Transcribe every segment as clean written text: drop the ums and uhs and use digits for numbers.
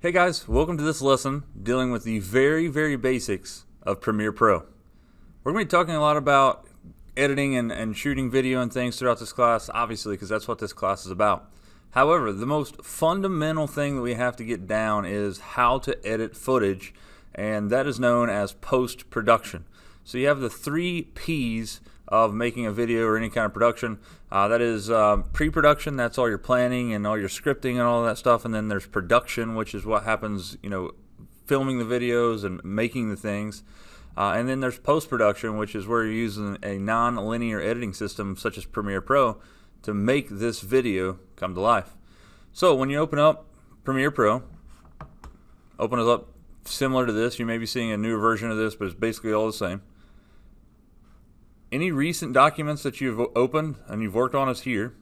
Hey guys, welcome to this lesson dealing with the very basics of Premiere Pro. We're going to be talking a lot about editing and shooting video and things throughout this class, obviously, because that's what this class is about. However, the most fundamental thing that we have to get down is how to edit footage, and that is known as post-production. So you have the 3 P's of making a video or any kind of production. That is pre-production, that's all your planning and all your scripting and all that stuff, and then there's production, which is what happens, filming the videos and making the things. And then there's post-production, which is where you're using a non-linear editing system such as Premiere Pro to make this video come to life. So when you open up Premiere Pro, open it up similar to this. You may be seeing a newer version of this, but it's basically all the same. Any recent documents that you've opened and you've worked on is here.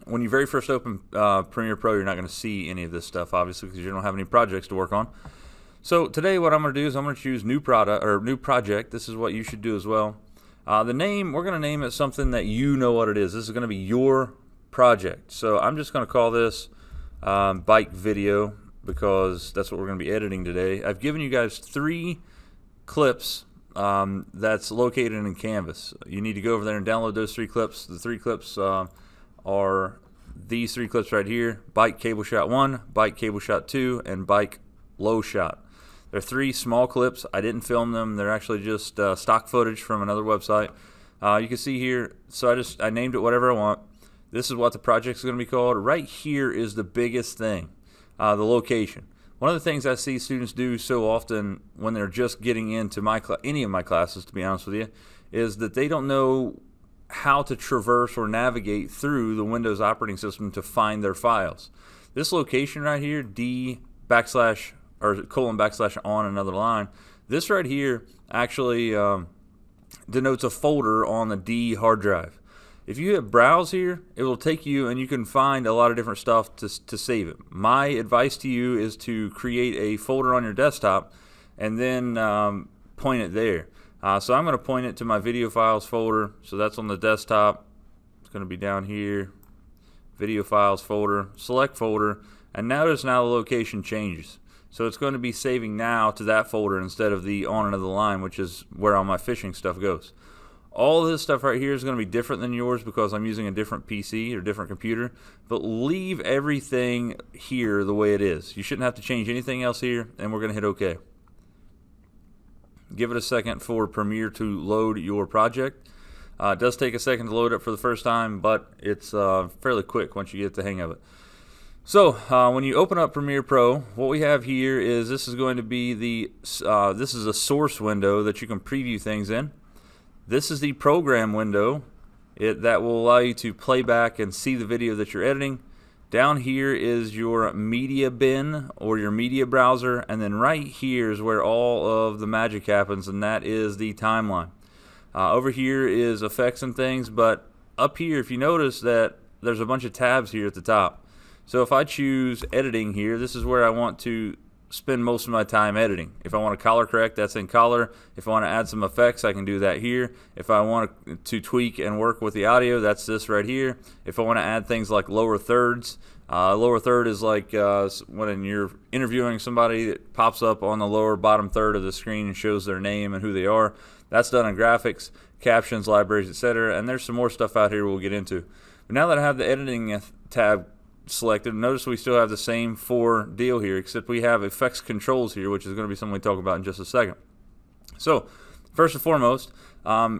When you very first open Premiere Pro, you're not going to see any of this stuff, obviously, because you don't have any projects to work on. So today what I'm going to do is I'm going to choose new product or new project. This is what you should do as well. The name, we're going to name it something that you know what it is. This is going to be your project. So I'm just going to call this bike video because that's what we're going to be editing today. I've given you guys 3 clips that's located in Canvas. You need to go over there and download those 3 clips. The 3 clips are these 3 clips right here: bike cable shot 1, bike cable shot 2, and bike low shot. They're 3 small clips. I didn't film them. They're actually just stock footage from another website. You can see here, so I named it whatever I want. This is what the project is going to be called. Right here is the biggest thing, the location. One of the things I see students do so often when they're just getting into any of my classes, to be honest with you, is that they don't know how to traverse or navigate through the Windows operating system to find their files. This location right here, D backslash or colon backslash on another line, this right here actually denotes a folder on the D hard drive. If you hit browse here, it will take you and you can find a lot of different stuff to save it. My advice to you is to create a folder on your desktop and then point it there. So I'm going to point it to my video files folder. So that's on the desktop. It's going to be down here, video files folder, select folder, and notice now the location changes. So it's going to be saving now to that folder instead of the on another line, which is where all my fishing stuff goes. All this stuff right here is going to be different than yours because I'm using a different PC or different computer, but leave everything here the way it is. You shouldn't have to change anything else here, and we're going to hit OK. Give it a second for Premiere to load your project. It does take a second to load it for the first time, but it's fairly quick once you get the hang of it. So when you open up Premiere Pro, what we have here is this is going to be this is a source window that you can preview things in. This is the program window that will allow you to play back and see the video that you're editing. Down here is your media bin or your media browser, and then right here is where all of the magic happens, and that is the timeline. Over here is effects and things, but up here, if you notice that there's a bunch of tabs here at the top. So if I choose editing here, this is where I want to spend most of my time editing. If I want to color correct, that's in color. If I want to add some effects, I can do that here. If I want to tweak and work with the audio, that's this right here. If I want to add things like lower thirds, lower third is like when you're interviewing somebody, it pops up on the lower bottom third of the screen and shows their name and who they are. That's done in graphics, captions, libraries, etc. And there's some more stuff out here we'll get into. But now that I have the editing tab selected, notice we still have the same 4 deal here, except we have effects controls here, which is going to be something we talk about in just a second. So first and foremost,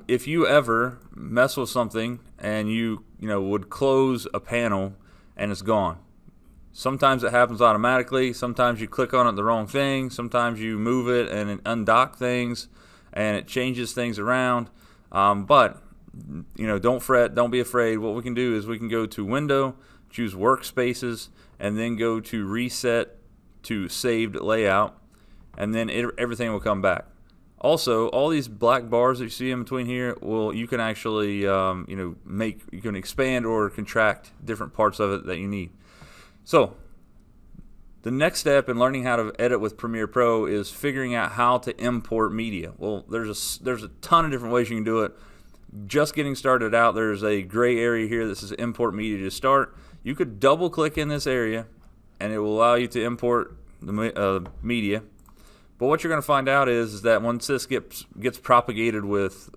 if you ever mess with something and you would close a panel and it's gone, sometimes it happens automatically, sometimes you click on it the wrong thing, sometimes you move it and it undock things and it changes things around, but don't fret, don't be afraid. What we can do is we can go to Window, choose Workspaces, and then go to Reset to Saved Layout, and then everything will come back. Also, all these black bars that you see in between here, you can actually you can expand or contract different parts of it that you need. So the next step in learning how to edit with Premiere Pro is figuring out how to import media. Well, there's a ton of different ways you can do it. Just getting started out, there's a gray area here that says import media to start. You could double click in this area and it will allow you to import the media. But what you're going to find out is that once this gets propagated with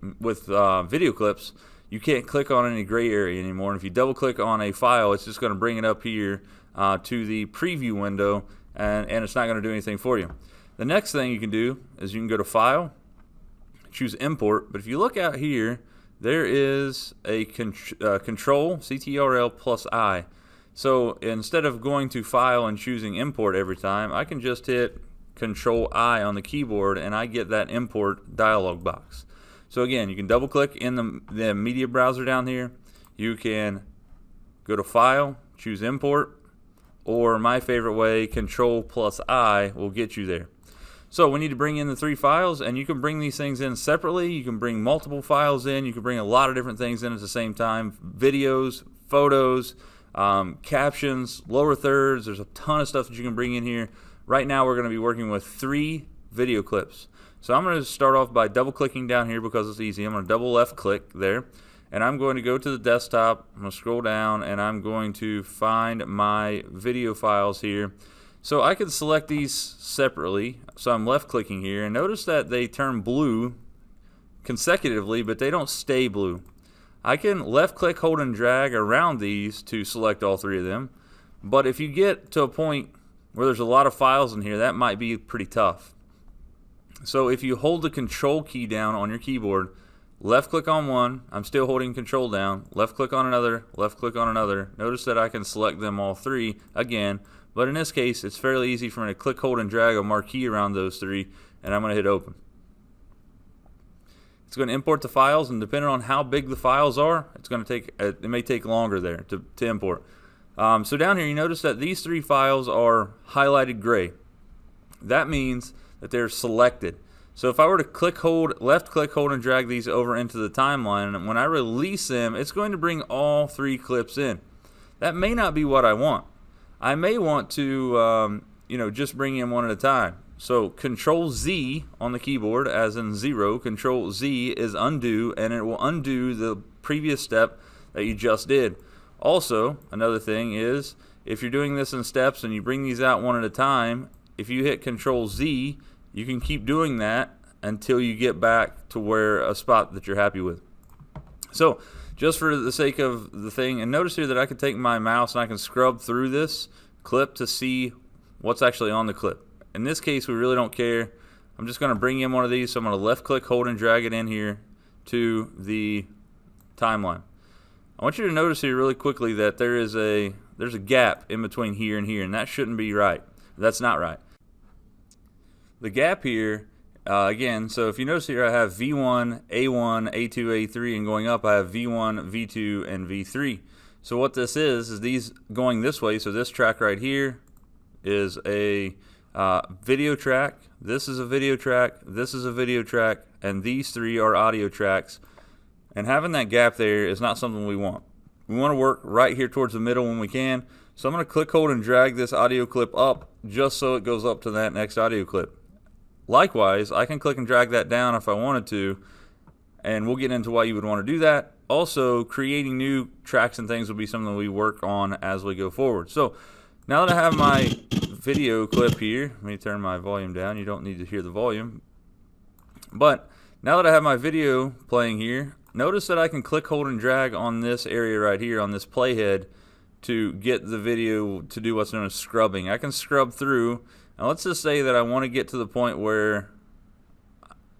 video clips, you can't click on any gray area anymore. And if you double click on a file, it's just going to bring it up here to the preview window, and it's not going to do anything for you. The next thing you can do is you can go to File, choose Import. But if you look out here, there is a Control CTRL plus I. So instead of going to File and choosing Import every time, I can just hit Control I on the keyboard and I get that import dialog box. So again, you can double click in the media browser down here. You can go to File, choose Import, or my favorite way, Control plus I will get you there. So we need to bring in the 3 files, and you can bring these things in separately. You can bring multiple files in. You can bring a lot of different things in at the same time. Videos, photos, captions, lower thirds. There's a ton of stuff that you can bring in here. Right now we're going to be working with 3 video clips. So I'm going to start off by double clicking down here because it's easy. I'm going to double left click there, and I'm going to go to the desktop. I'm going to scroll down and I'm going to find my video files here. So I can select these separately. So I'm left clicking here, and notice that they turn blue consecutively, but they don't stay blue. I can left click, hold, and drag around these to select all 3 of them. But if you get to a point where there's a lot of files in here, that might be pretty tough. So if you hold the Control key down on your keyboard, left click on one, I'm still holding Control down, left click on another, left click on another. Notice that I can select them all 3 again, but in this case it's fairly easy for me to click, hold, and drag a marquee around those 3, and I'm going to hit open. It's going to import the files, and depending on how big the files are, it's going to take, it may take longer there to import. So down here you notice that these 3 files are highlighted gray. That means that they're selected. So if I were to click, hold, left click, hold, and drag these over into the timeline, and when I release them, it's going to bring all 3 clips in. That may not be what I want. I may want to just bring in one at a time. So Control Z on the keyboard, as in 0, Control Z is undo, and it will undo the previous step that you just did. Also, another thing is, if you're doing this in steps and you bring these out one at a time, if you hit Control Z, you can keep doing that until you get back to where a spot that you're happy with. So just for the sake of the thing, and notice here that I can take my mouse and I can scrub through this clip to see what's actually on the clip. In this case, we really don't care. I'm just going to bring in one of these, so I'm going to left click, hold, and drag it in here to the timeline. I want you to notice here really quickly that there's a gap in between here and here, and that shouldn't be right. That's not right. The gap here, again, so if you notice here, I have V1, A1, A2, A3, and going up I have V1, V2, and V3. So what this is these going this way, so this track right here is a video track, this is a video track, this is a video track, and these 3 are audio tracks. And having that gap there is not something we want. We want to work right here towards the middle when we can. So I'm going to click, hold, and drag this audio clip up just so it goes up to that next audio clip. Likewise, I can click and drag that down if I wanted to, and we'll get into why you would want to do that. Also, creating new tracks and things will be something we work on as we go forward. So now that I have my video clip here, let me turn my volume down. You don't need to hear the volume. But now that I have my video playing here, notice that I can click, hold, and drag on this area right here, on this playhead, to get the video to do what's known as scrubbing. I can scrub through. Now let's just say that I want to get to the point where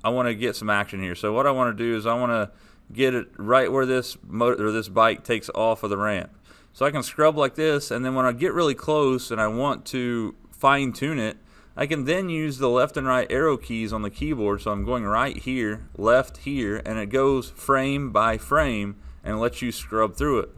I want to get some action here. So what I want to do is I want to get it right where this motor or this bike takes off of the ramp. So I can scrub like this, and then when I get really close and I want to fine tune it, I can then use the left and right arrow keys on the keyboard. So I'm going right here, left here, and it goes frame by frame and lets you scrub through it.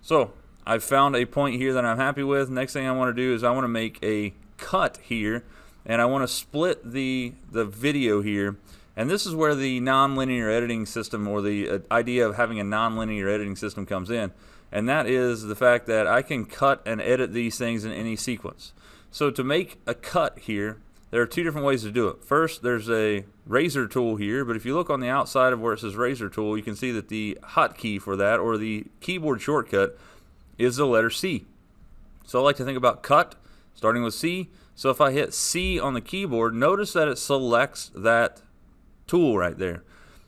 So I've found a point here that I'm happy with. Next thing I want to do is I want to make a cut here, and I want to split the video here. And this is where the non-linear editing system, or the idea of having a non-linear editing system, comes in. And that is the fact that I can cut and edit these things in any sequence. So to make a cut here, there are 2 different ways to do it. First, there's a razor tool here, but if you look on the outside of where it says razor tool, you can see that the hotkey for that, or the keyboard shortcut, is the letter C. So I like to think about cut, starting with C. So if I hit C on the keyboard, notice that it selects that tool right there.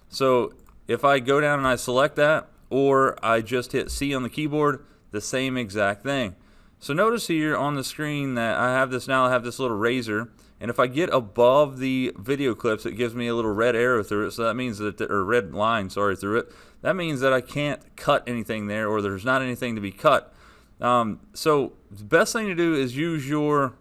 So if I go down and I select that, or I just hit C on the keyboard, the same exact thing. So notice here on the screen that I have this little razor, and if I get above the video clips, it gives me a little red arrow through it. So that means that, or red line, sorry, through it. That means that I can't cut anything there, or there's not anything to be cut. So the best thing to do is use your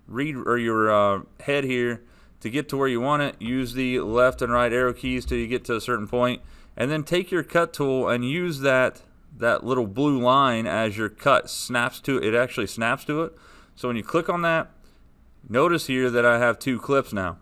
head here to get to where you want it. Use the left and right arrow keys till you get to a certain point, and then take your cut tool and use that little blue line as your cut snaps to it. It actually snaps to it. So when you click on that, notice here that I have 2 clips now.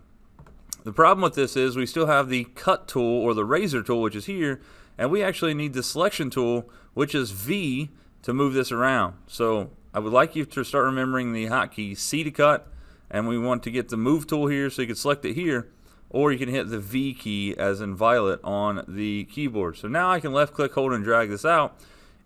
The problem with this is we still have the cut tool or the razor tool, which is here, and we actually need the selection tool, which is V, to move this around. So I would like you to start remembering the hotkey C to cut, and we want to get the move tool here so you can select it here, or you can hit the V key as in violet on the keyboard. So now I can left click, hold, and drag this out.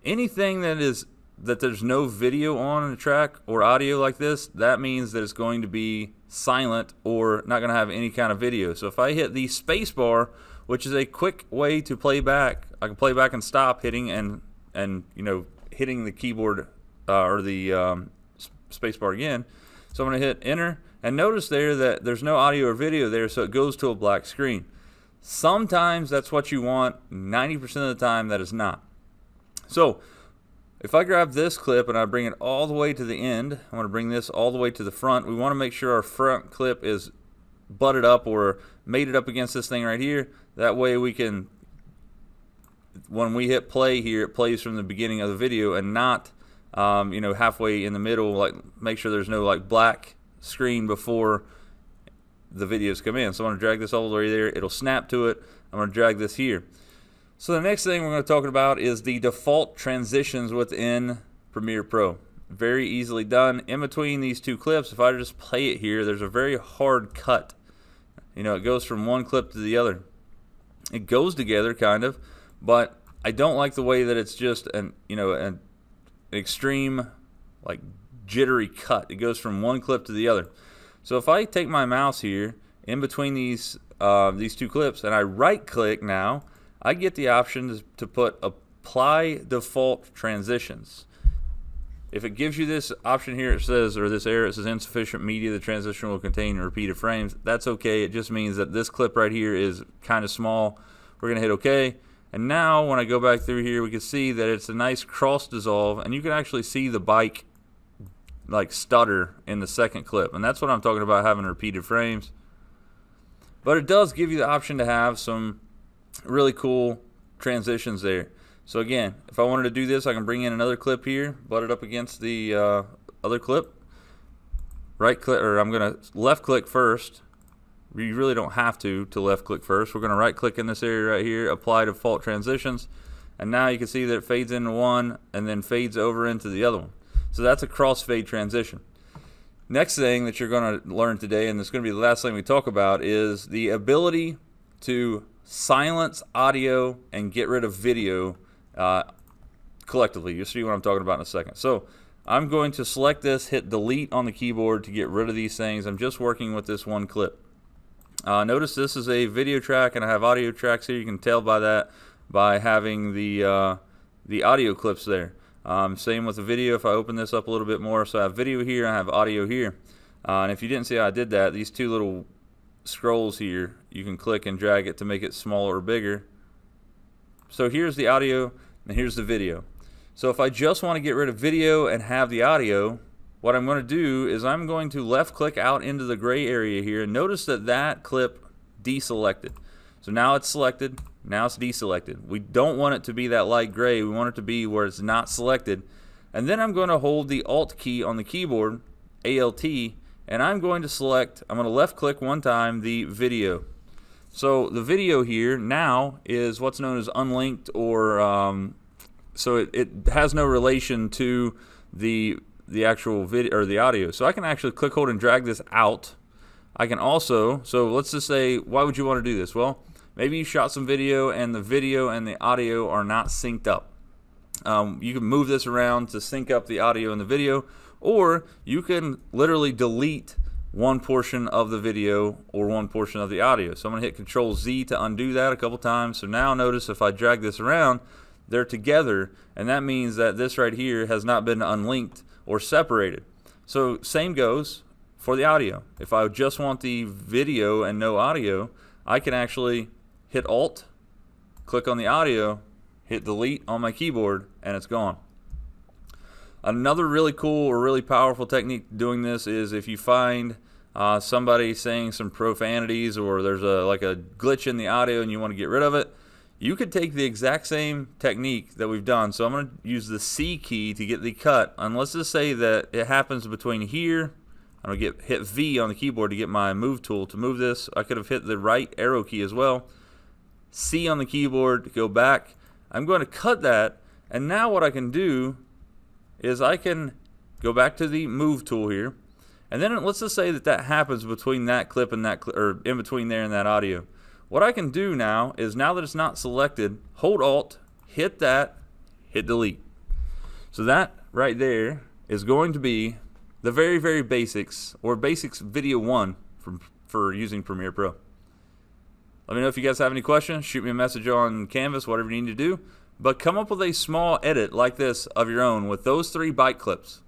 Anything that there's no video on the track or audio like this, that means that it's going to be silent or not going to have any kind of video. So if I hit the space bar, which is a quick way to play back, I can play back and stop hitting and hitting the keyboard or the space bar again. So I'm going to hit enter, and notice there that there's no audio or video there, so it goes to a black screen. Sometimes that's what you want. 90% of the time that is not. So if I grab this clip and I bring it all the way to the end, I want to bring this all the way to the front. We want to make sure our front clip is butted up or mated up against this thing right here. That way we can, when we hit play here, it plays from the beginning of the video and not halfway in the middle. Like, make sure there's no like black screen before the videos come in. So I'm going to drag this all the way there. It'll snap to it. I'm going to drag this here. So the next thing we're going to talk about is the default transitions within Premiere Pro. Very easily done. In between these 2 clips, if I just play it here, there's a very hard cut. It goes from one clip to the other. It goes together kind of, but I don't like the way that it's just an extreme like jittery cut. It goes from one clip to the other. So if I take my mouse here in between these 2 clips and I right click now, I get the option to put apply default transitions. If it gives you this option here, it says, or this error, it says insufficient media, the transition will contain repeated frames. That's okay. It just means that this clip right here is kind of small. We're going to hit OK. And now when I go back through here, we can see that it's a nice cross dissolve, and you can actually see the bike like stutter in the second clip. And that's what I'm talking about, having repeated frames. But it does give you the option to have some really cool transitions there. So again, if I wanted to do this, I can bring in another clip here, butt it up against the other clip, right click, or I'm going to left click first. You really don't have to left click first. We're going to right click in this area right here, apply default transitions, and now you can see that it fades into one and then fades over into the other one. So that's a crossfade transition. Next thing that you're going to learn today, and it's going to be the last thing we talk about, is the ability to silence audio and get rid of video collectively. You'll see what I'm talking about in a second. So I'm going to select this, hit delete on the keyboard to get rid of these things. I'm just working with this one clip. Notice this is a video track and I have audio tracks here. You can tell by that by having the audio clips there. Same with the video. If I open this up a little bit more, so I have video here, I have audio here. And if you didn't see how I did that, these 2 little scrolls here, you can click and drag it to make it smaller or bigger. So here's the audio and here's the video. So if I just want to get rid of video and have the audio, what I'm going to do is I'm going to left click out into the gray area here, and notice that that clip deselected. So now it's selected, now it's deselected. We don't want it to be that light gray. We want it to be where it's not selected. And then I'm going to hold the Alt key on the keyboard, Alt, and I'm going to left click one time the video. So the video here now is what's known as unlinked, or so it has no relation to the actual video or the audio. So I can actually click, hold, and drag this out. I can also, so let's just say, why would you want to do this? Well, maybe you shot some video and the video and the audio are not synced up. You can move this around to sync up the audio and the video, or you can literally delete one portion of the video or one portion of the audio. So I'm going to hit Control Z to undo that a couple times. So now notice if I drag this around, they're together, and that means that this right here has not been unlinked or separated. So same goes for the audio. If I just want the video and no audio, I can actually hit Alt, click on the audio, hit delete on my keyboard, and it's gone. Another really cool or really powerful technique doing this is if you find somebody saying some profanities, or there's like a glitch in the audio and you want to get rid of it, you could take the exact same technique that we've done. So I'm going to use the C key to get the cut, and let's just say that it happens between here. I'm going to hit V on the keyboard to get my move tool to move this. I could have hit the right arrow key as well. C on the keyboard to go back. I'm going to cut that, and now what I can do is I can go back to the move tool here, and then let's just say that that happens between that clip and that clip, or in between there and that audio. What I can do now is, now that it's not selected, hold Alt, hit that, hit delete. So that right there is going to be the very, very basics, or basics video 1 for using Premiere Pro. Let me know if you guys have any questions. Shoot me a message on Canvas, whatever you need to do. But come up with a small edit like this of your own with those 3 bite clips.